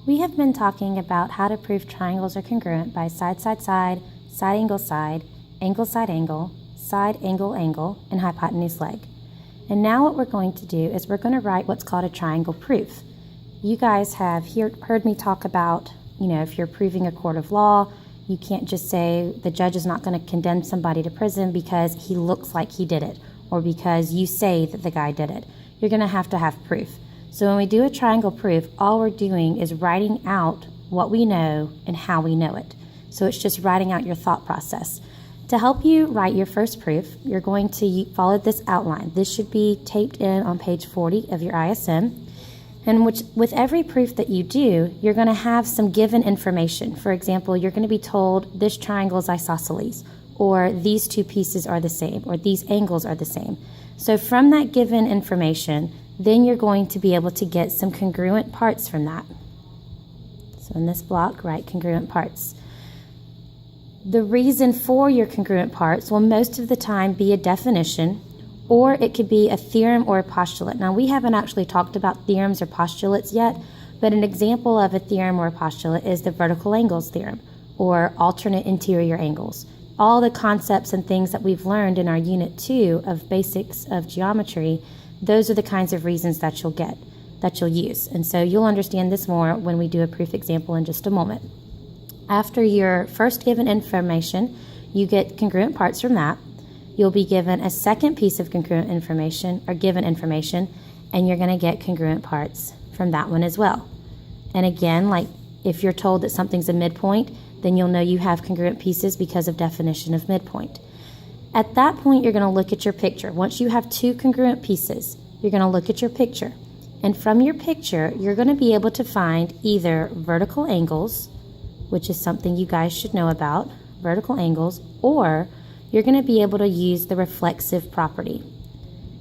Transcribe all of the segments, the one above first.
We have been talking about how to prove triangles are congruent by side, side, side, side, angle, side, angle, angle, and hypotenuse leg. And now what we're going to do is we're going to write what's called a triangle proof. You guys have heard me talk about, if you're proving a court of law, you can't just say the judge is not going to condemn somebody to prison because he looks like he did it or because you say that the guy did it. You're going to have proof. So when we do a triangle proof, all we're doing is writing out what we know and how we know it. So it's just writing out your thought process. To help you write your first proof, you're going to follow this outline. This should be taped in on page 40 of your ISM. And with every proof that you do, you're going to have some given information. For example, you're going to be told this triangle is isosceles, or these two pieces are the same, or these angles are the same. So from that given information, then you're going to be able to get some congruent parts from that. So in this block, write congruent parts. The reason for your congruent parts will most of the time be a definition, or it could be a theorem or a postulate. Now, we haven't actually talked about theorems or postulates yet, but an example of a theorem or a postulate is the vertical angles theorem, or alternate interior angles. All the concepts and things that we've learned in our Unit 2 of Basics of Geometry, those are the kinds of reasons that you'll use. And so you'll understand this more when we do a proof example in just a moment. After your first given information, you get congruent parts from that. You'll be given a second piece of congruent information, or given information, and you're going to get congruent parts from that one as well. And again, like if you're told that something's a midpoint, then you'll know you have congruent pieces because of definition of midpoint. At that point, you're going to look at your picture. Once you have two congruent pieces, you're going to look at your picture. And from your picture, you're going to be able to find either vertical angles, which is something you guys should know about, vertical angles, or you're going to be able to use the reflexive property.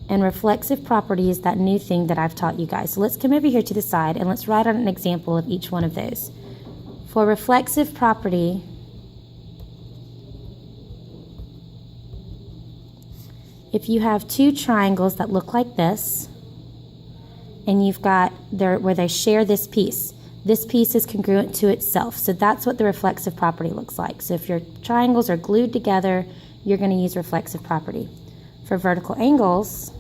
And reflexive property is that new thing that I've taught you guys. So let's come over here to the side and let's write out an example of each one of those. For reflexive property, if you have two triangles that look like this, and you've got where they share this piece is congruent to itself. So that's what the reflexive property looks like. So if your triangles are glued together, you're going to use reflexive property. For vertical angles,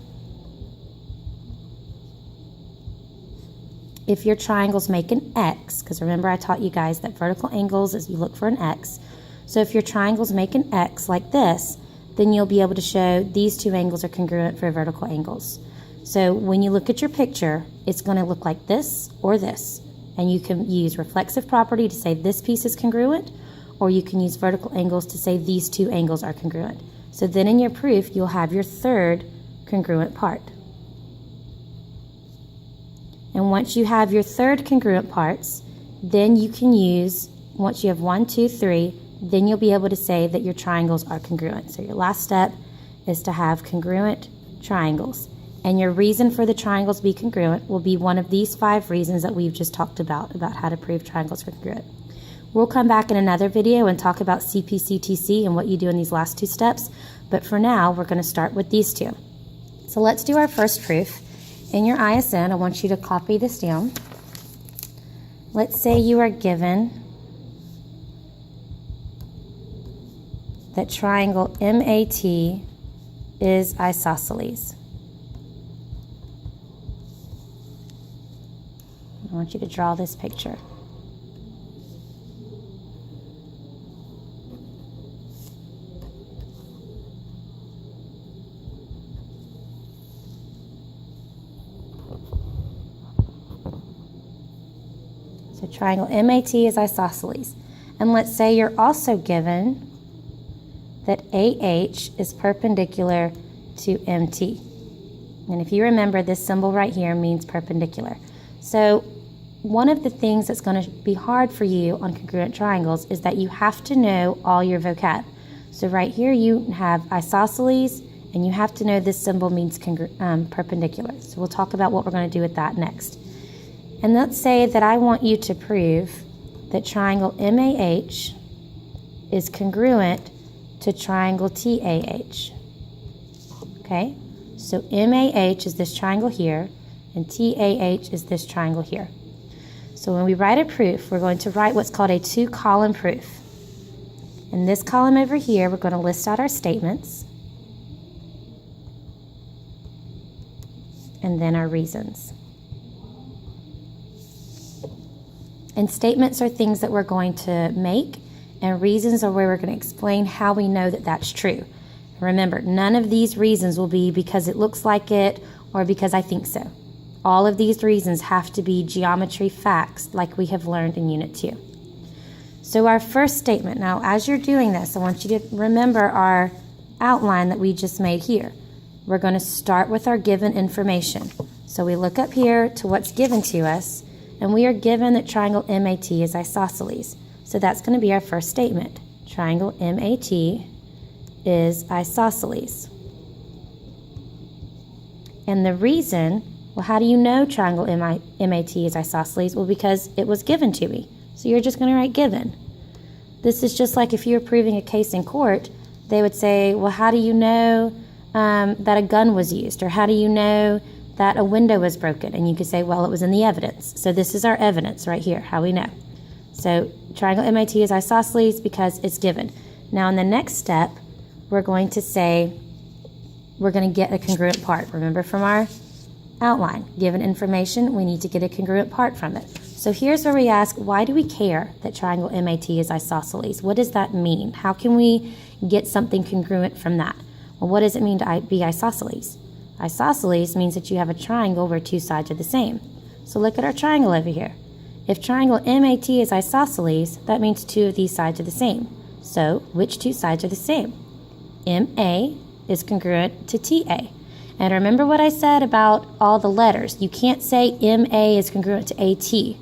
if your triangles make an X, because remember I taught you guys that vertical angles is you look for an X. So if your triangles make an X like this, then you'll be able to show these two angles are congruent for vertical angles. So when you look at your picture, it's going to look like this or this. And you can use reflexive property to say this piece is congruent, or you can use vertical angles to say these two angles are congruent. So then in your proof, you'll have your third congruent part. And once you have your third congruent parts, then you can use, once you have 1, 2, 3, then you'll be able to say that your triangles are congruent. So your last step is to have congruent triangles. And your reason for the triangles to be congruent will be one of these 5 reasons that we've just talked about how to prove triangles are congruent. We'll come back in another video and talk about CPCTC and what you do in these last 2 steps. But for now, we're going to start with these 2. So let's do our first proof. In your ISN, I want you to copy this down. Let's say you are given that triangle MAT is isosceles. I want you to draw this picture. So triangle MAT is isosceles. And let's say you're also given that AH is perpendicular to MT. And if you remember, this symbol right here means perpendicular. So one of the things that's going to be hard for you on congruent triangles is that you have to know all your vocab. So right here you have isosceles, and you have to know this symbol means perpendicular. So we'll talk about what we're going to do with that next. And let's say that I want you to prove that triangle MAH is congruent to triangle TAH. Okay? So MAH is this triangle here, and TAH is this triangle here. So when we write a proof, we're going to write what's called a two-column proof. In this column over here, we're going to list out our statements and then our reasons. And statements are things that we're going to make, and reasons are where we're going to explain how we know that that's true. Remember, none of these reasons will be because it looks like it or because I think so. All of these reasons have to be geometry facts like we have learned in Unit 2. So our first statement, now as you're doing this, I want you to remember our outline that we just made here. We're going to start with our given information. So we look up here to what's given to us, and we are given that triangle MAT is isosceles. So that's going to be our first statement. Triangle MAT is isosceles. And the reason, well, how do you know triangle MAT is isosceles? Well, because it was given to me. So you're just going to write given. This is just like if you're proving a case in court, they would say, well, how do you know that a gun was used? Or how do you know that a window was broken? And you could say, well, it was in the evidence. So this is our evidence right here, how we know. So triangle MAT is isosceles because it's given. Now in the next step, we're going to say, we're going to get a congruent part. Remember from our outline, given information, we need to get a congruent part from it. So here's where we ask, why do we care that triangle MAT is isosceles? What does that mean? How can we get something congruent from that? Well, what does it mean to be isosceles? Isosceles means that you have a triangle where two sides are the same. So look at our triangle over here. If triangle MAT is isosceles, that means two of these sides are the same. So which two sides are the same? MA is congruent to TA. And remember what I said about all the letters. You can't say MA is congruent to AT.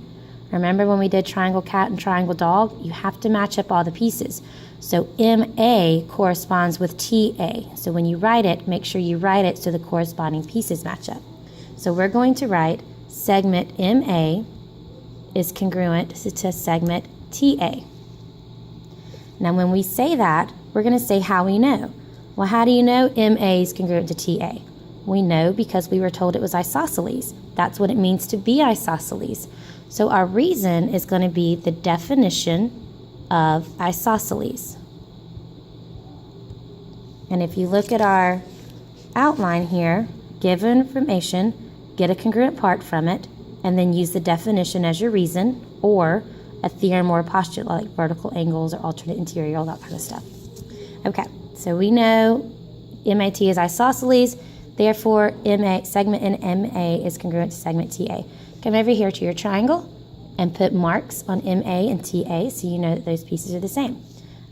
Remember when we did triangle cat and triangle dog? You have to match up all the pieces. So MA corresponds with TA. So when you write it, make sure you write it so the corresponding pieces match up. So we're going to write segment MA is congruent to segment TA. Now when we say that, we're going to say how we know. Well, how do you know MA is congruent to TA? We know because we were told it was isosceles. That's what it means to be isosceles. So our reason is going to be the definition of isosceles. And if you look at our outline here, give information, get a congruent part from it, and then use the definition as your reason, or a theorem or a postulate like vertical angles or alternate interior, all that kind of stuff. Okay, so we know MAT is isosceles, therefore segment in MA is congruent to segment TA. Come over here to your triangle and put marks on MA and TA so you know that those pieces are the same.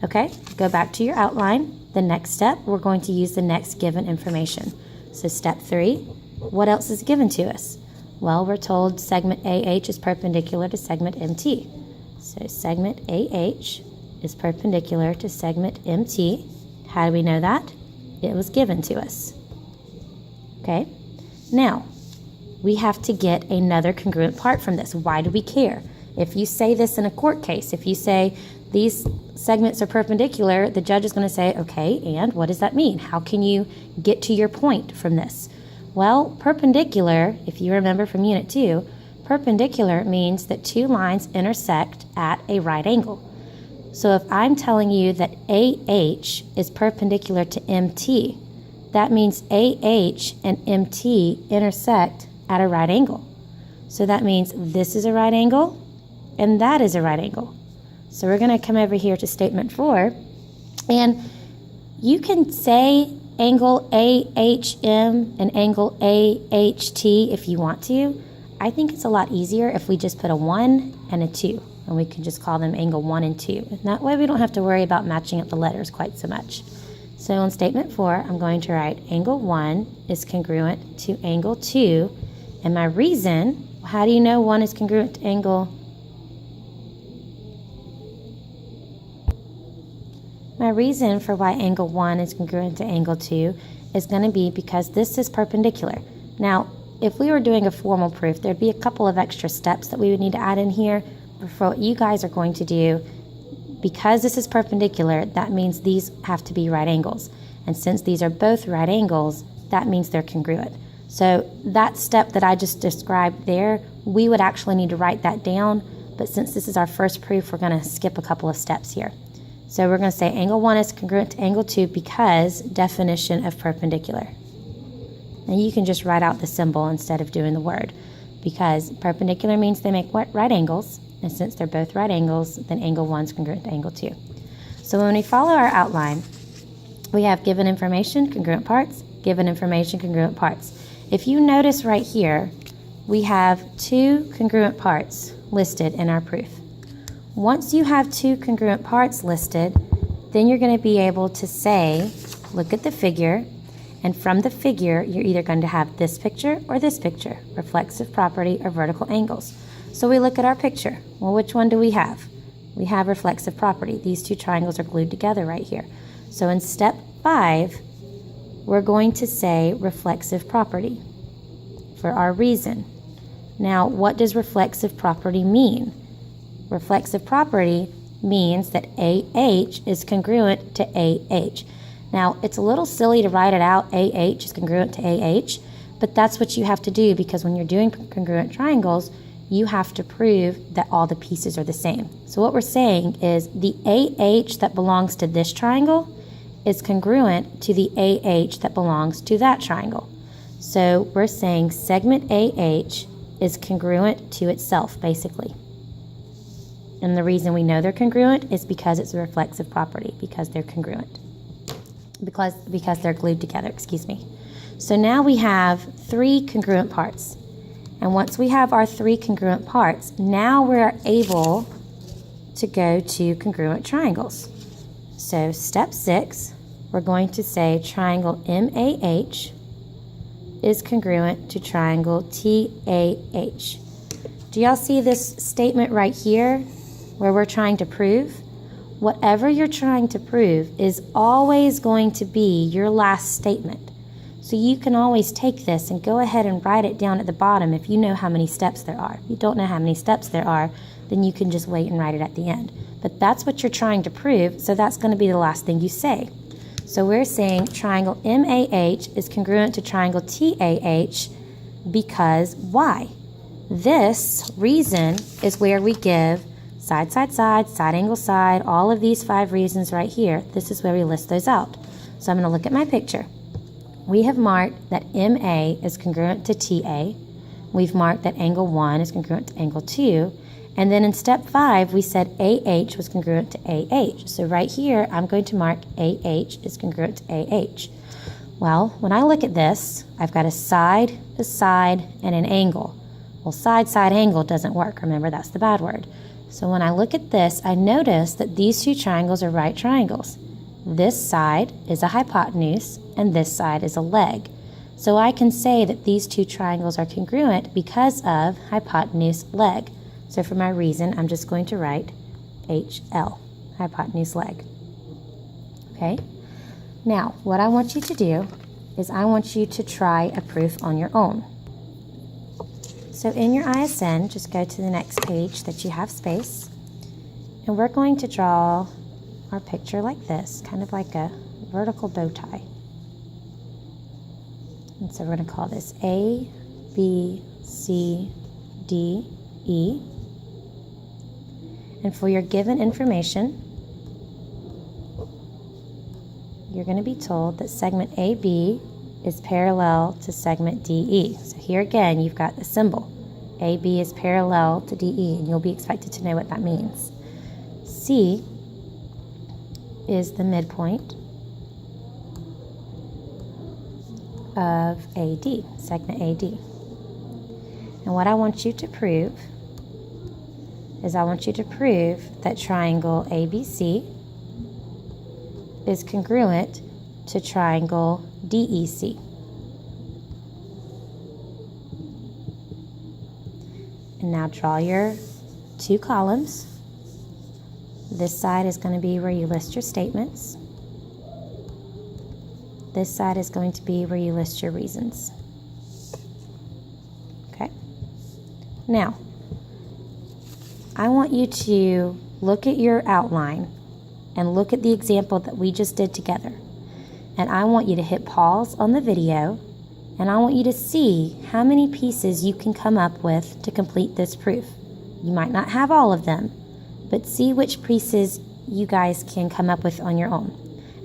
Okay, go back to your outline. The next step, we're going to use the next given information. So step 3, what else is given to us? Well, we're told segment AH is perpendicular to segment MT. So segment AH is perpendicular to segment MT. How do we know that? It was given to us. Okay, now we have to get another congruent part from this. Why do we care? If you say this in a court case, if you say these segments are perpendicular, the judge is going to say, okay, and what does that mean? How can you get to your point from this? Well, perpendicular, if you remember from Unit 2, perpendicular means that two lines intersect at a right angle. So if I'm telling you that AH is perpendicular to MT, that means AH and MT intersect at a right angle. So that means this is a right angle and that is a right angle. So we're going to come over here to statement 4, and you can say angle AHM and angle AHT if you want to. I think it's a lot easier if we just put a 1 and a 2, and we can just call them angle 1 and 2. And that way we don't have to worry about matching up the letters quite so much. So in statement 4, I'm going to write angle 1 is congruent to angle 2, and my reason, how do you know 1 is congruent to angle? My reason for why angle 1 is congruent to angle 2 is going to be because this is perpendicular. Now, if we were doing a formal proof, there'd be a couple of extra steps that we would need to add in here. But for what you guys are going to do, because this is perpendicular, that means these have to be right angles. And since these are both right angles, that means they're congruent. So that step that I just described there we would actually need to write that down, but since this is our first proof, we're going to skip a couple of steps here. So we're going to say angle 1 is congruent to angle 2 because definition of perpendicular. And you can just write out the symbol instead of doing the word, because perpendicular means they make right angles, and since they're both right angles, then angle 1 is congruent to angle 2. So when we follow our outline, we have given information, congruent parts, given information, congruent parts. If you notice right here, we have 2 congruent parts listed in our proof. Once you have 2 congruent parts listed, then you're going to be able to say, look at the figure, and from the figure, you're either going to have this picture or this picture, reflexive property or vertical angles. So we look at our picture. Well, which one do we have? We have reflexive property. These 2 triangles are glued together right here. So in step 5, we're going to say reflexive property for our reason. Now, what does reflexive property mean? Reflexive property means that AH is congruent to AH. Now, it's a little silly to write it out, AH is congruent to AH, but that's what you have to do because when you're doing congruent triangles, you have to prove that all the pieces are the same. So what we're saying is the AH that belongs to this triangle is congruent to the AH that belongs to that triangle. So we're saying segment AH is congruent to itself, basically. And the reason we know they're congruent is because it's a reflexive property, because they're congruent. Because they're glued together, excuse me. So now we have 3 congruent parts. And once we have our 3 congruent parts, now we're able to go to congruent triangles. So step 6, we're going to say triangle MAH is congruent to triangle TAH. Do y'all see this statement right here where we're trying to prove? Whatever you're trying to prove is always going to be your last statement. So you can always take this and go ahead and write it down at the bottom if you know how many steps there are. If you don't know how many steps there are, then you can just wait and write it at the end. But that's what you're trying to prove, so that's going to be the last thing you say. So we're saying triangle MAH is congruent to triangle TAH because why? This reason is where we give side, side, side, side, angle, side, all of these 5 reasons right here. This is where we list those out. So I'm going to look at my picture. We have marked that MA is congruent to TA. We've marked that angle 1 is congruent to angle 2. And then in step 5, we said AH was congruent to AH. So right here, I'm going to mark AH is congruent to AH. Well, when I look at this, I've got a side, and an angle. Well, side, side, angle doesn't work. Remember, that's the bad word. So when I look at this, I notice that these 2 triangles are right triangles. This side is a hypotenuse, and this side is a leg. So I can say that these 2 triangles are congruent because of hypotenuse leg. So for my reason, I'm just going to write HL, hypotenuse leg. Okay? Now, what I want you to do is I want you to try a proof on your own. So in your ISN, just go to the next page that you have space, and we're going to draw our picture like this, kind of like a vertical bow tie. And so we're going to call this A, B, C, D, E. And for your given information, you're going to be told that segment AB is parallel to segment DE. So here again, you've got the symbol. AB is parallel to DE, and you'll be expected to know what that means. C is the midpoint of AD, segment AD. And what I want you to prove is I want you to prove that triangle ABC is congruent to triangle DEC. And now draw your 2 columns. This side is going to be where you list your statements. This side is going to be where you list your reasons. Okay? Now, I want you to look at your outline and look at the example that we just did together. And I want you to hit pause on the video And I want you to see how many pieces you can come up with to complete this proof. You might not have all of them, but see which pieces you guys can come up with on your own.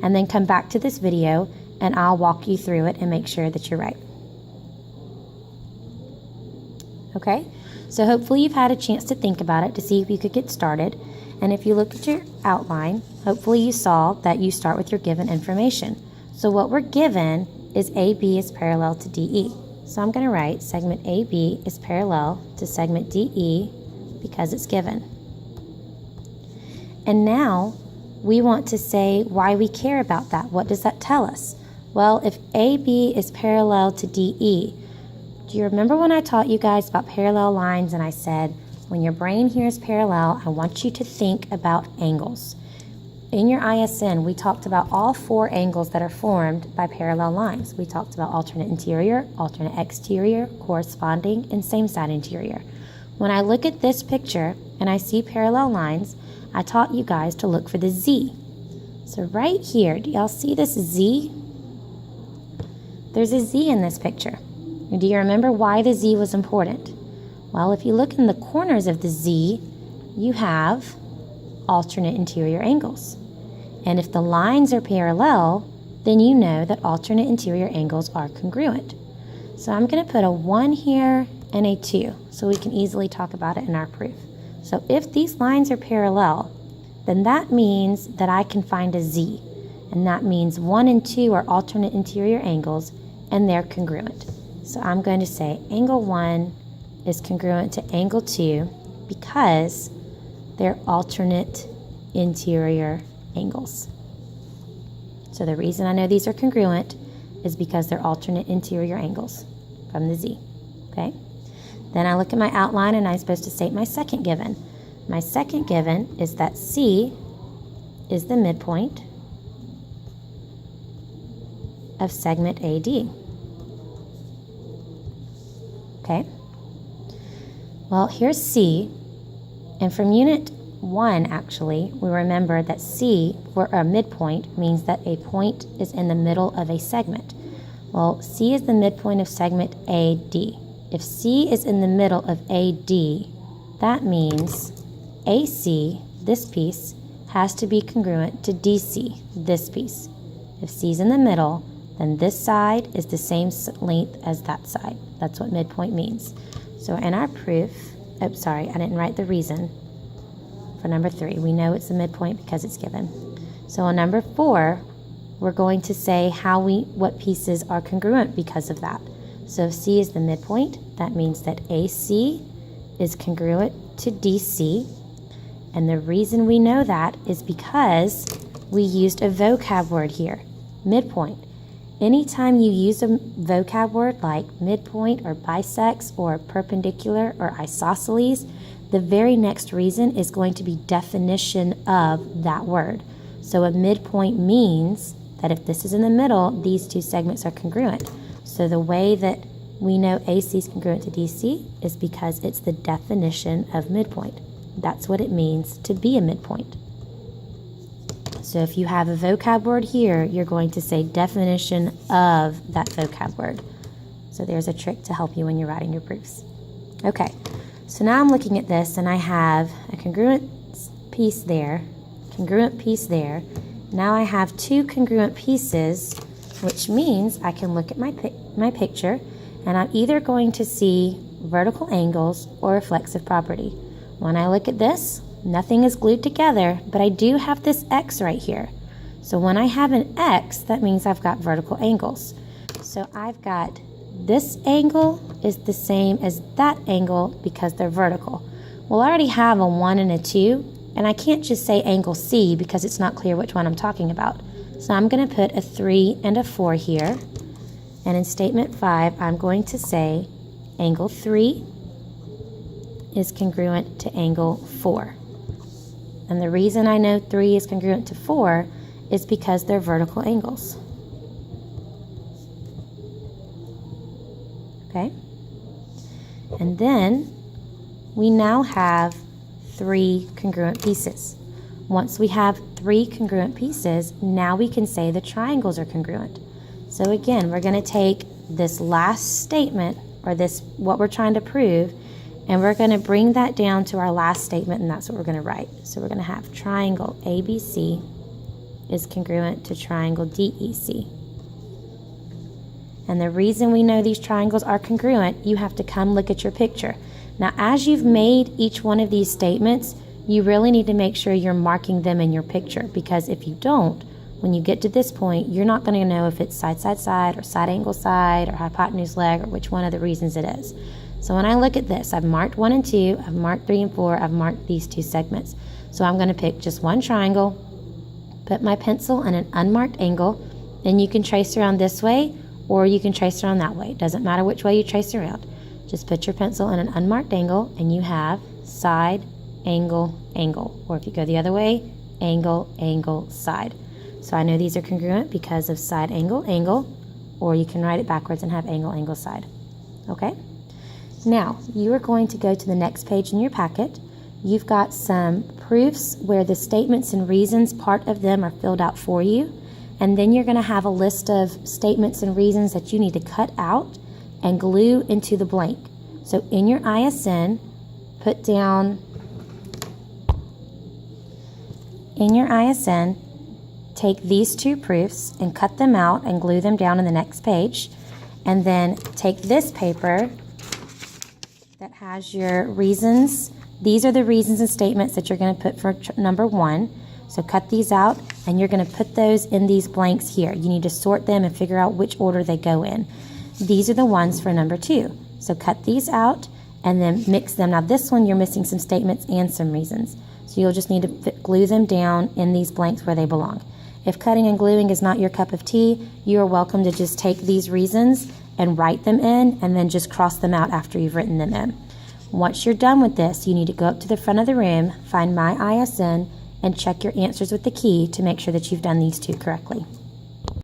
And then come back to this video and I'll walk you through it and make sure that you're right. Okay, so hopefully you've had a chance to think about it to see if you could get started. And if you look at your outline, hopefully you saw that you start with your given information. So what we're given is AB is parallel to DE. So I'm going to write segment AB is parallel to segment DE because it's given. And now we want to say why we care about that. What does that tell us? Well, if AB is parallel to DE, do you remember when I taught you guys about parallel lines and I said, when your brain hears parallel, I want you to think about angles. In your ISN, we talked about all 4 angles that are formed by parallel lines. We talked about alternate interior, alternate exterior, corresponding, and same side interior. When I look at this picture and I see parallel lines, I taught you guys to look for the Z. So right here, do y'all see this Z? There's a Z in this picture. And do you remember why the Z was important? Well, if you look in the corners of the Z, you have alternate interior angles. And if the lines are parallel, then you know that alternate interior angles are congruent. So I'm going to put a 1 here and a 2 so we can easily talk about it in our proof. So if these lines are parallel, then that means that I can find a Z. And that means 1 and 2 are alternate interior angles and they're congruent. So I'm going to say angle 1 is congruent to angle 2 because they're alternate interior angles. So the reason I know these are congruent is because they're alternate interior angles from the Z. Okay? Then I look at my outline and I'm supposed to state my second given. My second given is that C is the midpoint of segment AD. Okay? Well, here's C, and from unit 1, actually, we remember that C, for a midpoint, means that a point is in the middle of a segment. Well, C is the midpoint of segment AD. If C is in the middle of AD, that means AC, this piece, has to be congruent to DC, this piece. If C is in the middle, then this side is the same length as that side. That's what midpoint means. So in our proof, I didn't write the reason for number 3. We know it's the midpoint because it's given. So on number 4, we're going to say what pieces are congruent because of that. So if C is the midpoint, that means that AC is congruent to DC. And the reason we know that is because we used a vocab word here, midpoint. Anytime you use a vocab word like midpoint or bisects or perpendicular or isosceles, the very next reason is going to be definition of that word. So a midpoint means that if this is in the middle, these 2 segments are congruent. So the way that we know AC is congruent to DC is because it's the definition of midpoint. That's what it means to be a midpoint. So if you have a vocab word here, you're going to say definition of that vocab word. So there's a trick to help you when you're writing your proofs. Okay, so now I'm looking at this and I have a congruent piece there, Now I have 2 congruent pieces, which means I can look at my picture and I'm either going to see vertical angles or reflexive property. When I look at this, nothing is glued together, but I do have this X right here. So when I have an X, that means I've got vertical angles. So I've got this angle is the same as that angle because they're vertical. Well, I already have a 1 and a 2, and I can't just say angle C because it's not clear which one I'm talking about. So I'm going to put a 3 and a 4 here. And in statement 5, I'm going to say angle 3 is congruent to angle 4. And the reason I know 3 is congruent to 4 is because they're vertical angles. Okay? And then we now have 3 congruent pieces. Once we have 3 congruent pieces, now we can say the triangles are congruent. So again, we're going to take this last statement, or this what we're trying to prove, and we're going to bring that down to our last statement, and that's what we're going to write. So we're going to have triangle ABC is congruent to triangle DEC. And the reason we know these triangles are congruent, you have to come look at your picture. Now, as you've made each one of these statements, you really need to make sure you're marking them in your picture, because if you don't, when you get to this point, you're not going to know if it's side, side, side, or side, angle, side, or hypotenuse, leg, or which one of the reasons it is. So when I look at this, I've marked 1 and 2, I've marked 3 and 4, I've marked these 2 segments. So I'm going to pick just one triangle, put my pencil in an unmarked angle, and you can trace around this way, or you can trace around that way. It doesn't matter which way you trace around. Just put your pencil in an unmarked angle, and you have side, angle, angle. Or if you go the other way, angle, angle, side. So I know these are congruent because of side, angle, angle, or you can write it backwards and have angle, angle, side. Okay? Now, you are going to go to the next page in your packet. You've got some proofs where the statements and reasons, part of them are filled out for you. And then you're going to have a list of statements and reasons that you need to cut out and glue into the blank. So in your ISN, put down, in your ISN, take these 2 proofs and cut them out and glue them down in the next page. And then take this paper that has your reasons. These are the reasons and statements that you're going to put for number 1. So cut these out, and you're going to put those in these blanks here. You need to sort them and figure out which order they go in. These are the ones for number 2. So cut these out and then mix them. Now this one you're missing some statements and some reasons. So you'll just need to glue them down in these blanks where they belong. If cutting and gluing is not your cup of tea, you are welcome to just take these reasons and write them in, and then just cross them out after you've written them in. Once you're done with this, you need to go up to the front of the room, find My ISN, and check your answers with the key to make sure that you've done these 2 correctly.